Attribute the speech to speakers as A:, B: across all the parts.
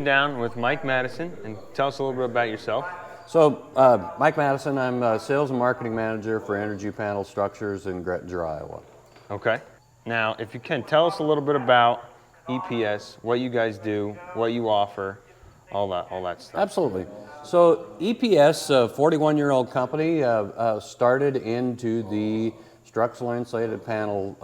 A: down with Mike Madison, and tell us a little bit about yourself.
B: So, Mike Madison, I'm Sales and Marketing Manager for Energy Panel Structures in Grettinger, Iowa.
A: Okay. Now, if you can, tell us a little bit about EPS, what you guys do, what you offer, all that stuff.
B: Absolutely. So, EPS, a 41-year-old company, started into the structural insulated panel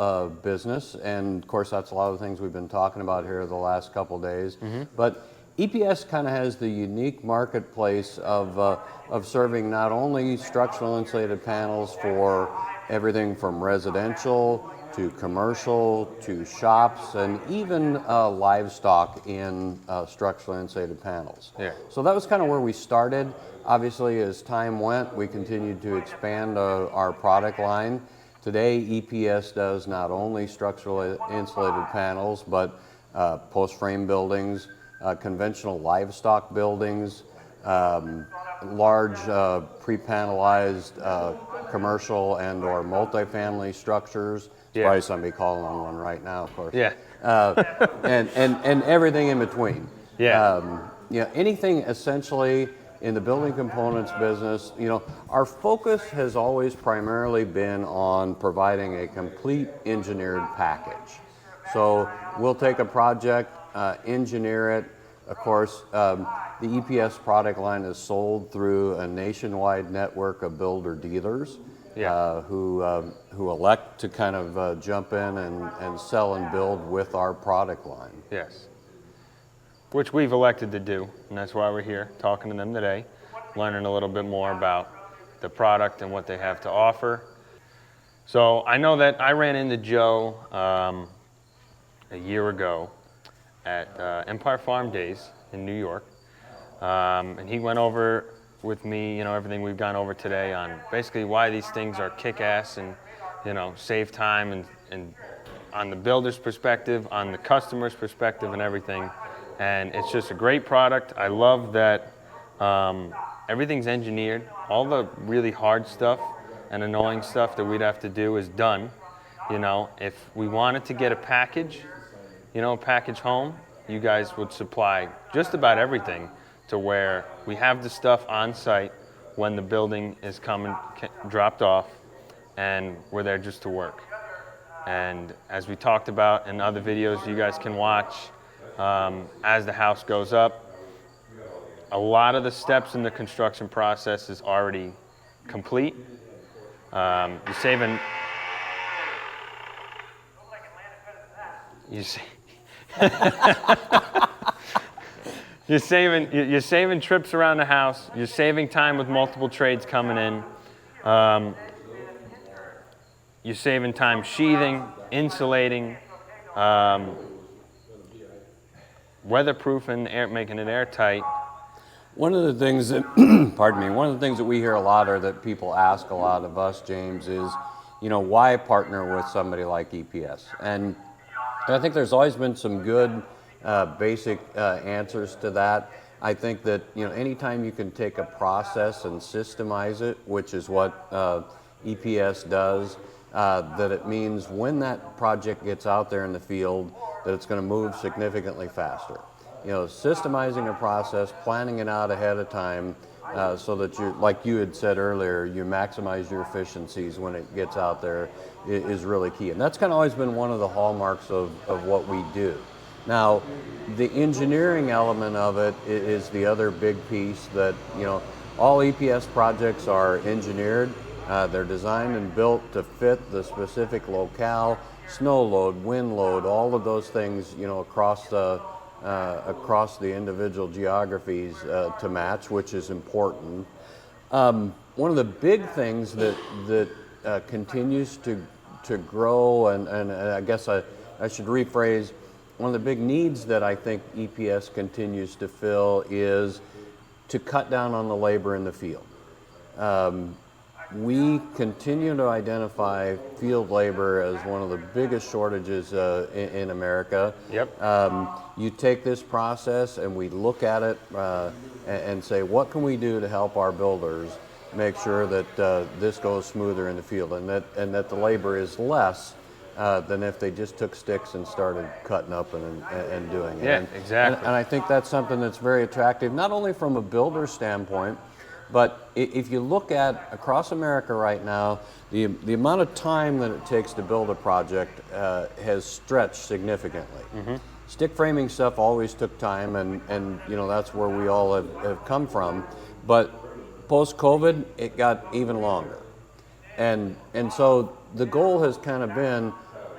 B: business, and of course that's a lot of the things we've been talking about here the last couple of days. But EPS kind of has the unique marketplace of serving not only structural insulated panels for everything from residential to commercial to shops and even livestock in structural insulated panels.
A: Yeah.
B: So that was kind of where we started. Obviously, as time went, we continued to expand our product line. Today, EPS does not only structural insulated panels, but post-frame buildings, conventional livestock buildings, large pre-panelized commercial and or multifamily structures.
A: Yeah.
B: Probably somebody calling on one right now, of course.
A: Yeah.
B: And everything in between.
A: Yeah.
B: Anything essentially in the building components business, our focus has always primarily been on providing a complete engineered package. So we'll take a project, engineer it. Of course, the EPS product line is sold through a nationwide network of builder dealers.
A: Yeah.
B: Who elect to kind of jump in and sell and build with our product line.
A: Yes. Which we've elected to do, and that's why we're here talking to them today, learning a little bit more about the product and what they have to offer. So I know that I ran into Joe a year ago at Empire Farm Days in New York, and he went over with me, everything we've gone over today on basically why these things are kick-ass and, save time and on the builder's perspective, on the customer's perspective and everything. And it's just a great product. I love that everything's engineered. All the really hard stuff and annoying stuff that we'd have to do is done. If we wanted to get a package, a package home, you guys would supply just about everything to where we have the stuff on site when the building is dropped off, and we're there just to work. And as we talked about in other videos you guys can watch, as the house goes up, a lot of the steps in the construction process is already complete. You're saving. You're saving trips around the house. You're saving time with multiple trades coming in. You're saving time sheathing, insulating, weatherproofing, making it airtight.
B: One of the things that, one of the things that we hear a lot or that people ask a lot of us, James, is, why partner with somebody like EPS? And I think there's always been some good basic answers to that. I think that, anytime you can take a process and systemize it, which is what EPS does, that it means when that project gets out there in the field, that it's going to move significantly faster. Systemizing a process, planning it out ahead of time, so that you, like you had said earlier, you maximize your efficiencies when it gets out there is really key. And that's kind of always been one of the hallmarks of what we do. Now, the engineering element of it is the other big piece that, all EPS projects are engineered. They're designed and built to fit the specific locale, snow load, wind load, all of those things, across the individual geographies to match, which is important. One of the big things that continues to grow, and I guess I should rephrase, one of the big needs that I think EPS continues to fill is to cut down on the labor in the field. We continue to identify field labor as one of the biggest shortages in America.
A: Yep.
B: You take this process and we look at it and say, what can we do to help our builders make sure that this goes smoother in the field and that the labor is less than if they just took sticks and started cutting up and doing it.
A: Yeah, exactly.
B: And I think that's something that's very attractive, not only from a builder standpoint, but if you look at across America right now, the amount of time that it takes to build a project has stretched significantly. Stick framing stuff always took time, and you know that's where we all have come from. But post-COVID, it got even longer. And so the goal has kind of been,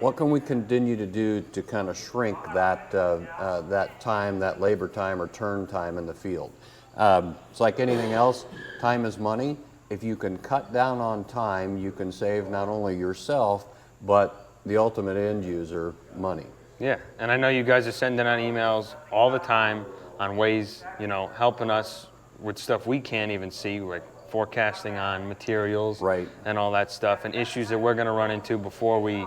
B: what can we continue to do to kind of shrink that that time, that labor time or turn time in the field? It's like anything else, time is money. If you can cut down on time, you can save not only yourself, but the ultimate end user money.
A: Yeah, and I know you guys are sending out emails all the time on ways, you know, helping us with stuff we can't even see, like forecasting on materials,
B: Right.
A: and all that stuff, and issues that we're going to run into before we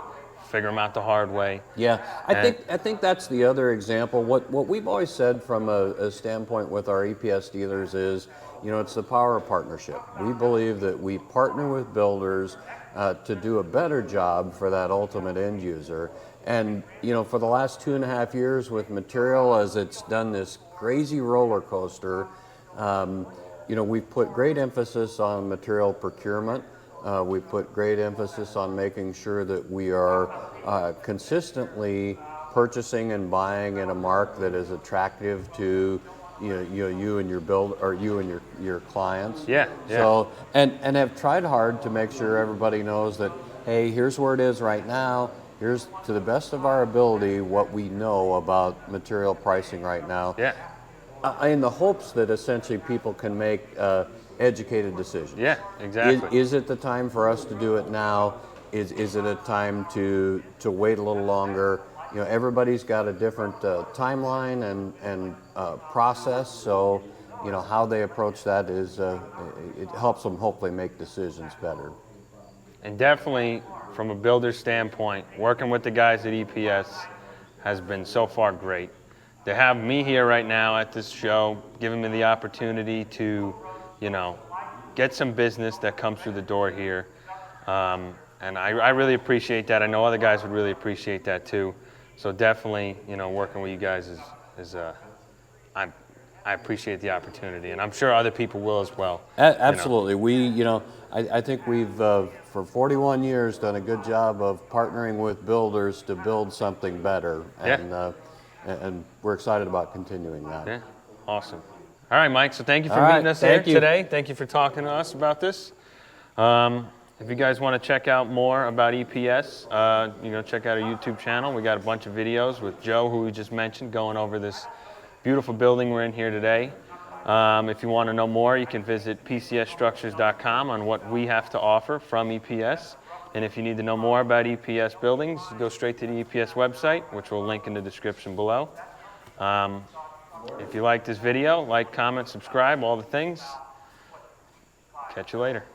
A: figure them out the hard way.
B: Yeah, I think that's the other example. What we've always said from a standpoint with our EPS dealers is, you know, it's the power of partnership. We believe that we partner with builders to do a better job for that ultimate end user. And you know, for the last 2.5 years with material, as it's done this crazy roller coaster, you know, we've put great emphasis on material procurement. We put great emphasis on making sure that we are consistently purchasing and buying in a mark that is attractive to you and your you and your clients.
A: Yeah, yeah.
B: So and have tried hard to make sure everybody knows that, hey, here's where it is right now. Here's, to the best of our ability, what we know about material pricing right now.
A: Yeah.
B: In the hopes that essentially people can make educated decisions.
A: Yeah, exactly.
B: Is it the time for us to do it now? Is it a time to wait a little longer? You know, everybody's got a different timeline and process, so you know how they approach that is it helps them hopefully make decisions better.
A: And definitely, from a builder's standpoint, working with the guys at EPS has been so far great. To have me here right now at this show, giving me the opportunity to, you know, get some business that comes through the door here. And I really appreciate that. I know other guys would really appreciate that too. So definitely, you know, working with you guys I appreciate the opportunity, and I'm sure other people will as well.
B: Absolutely. I think we've, for 41 years, done a good job of partnering with builders to build something better. And we're excited about continuing that.
A: Yeah, awesome. All right, Mike, so thank you for
B: All right,
A: meeting us here
B: thank you.
A: today. Thank you for talking to us about this. If you guys want to check out more about EPS, check out our YouTube channel. We got a bunch of videos with Joe, who we just mentioned, going over this beautiful building we're in here today. If you want to know more, you can visit pcsstructures.com on what we have to offer from EPS. And if you need to know more about EPS Buildings, go straight to the EPS website, which we'll link in the description below. If you like this video, like, comment, subscribe, all the things. Catch you later.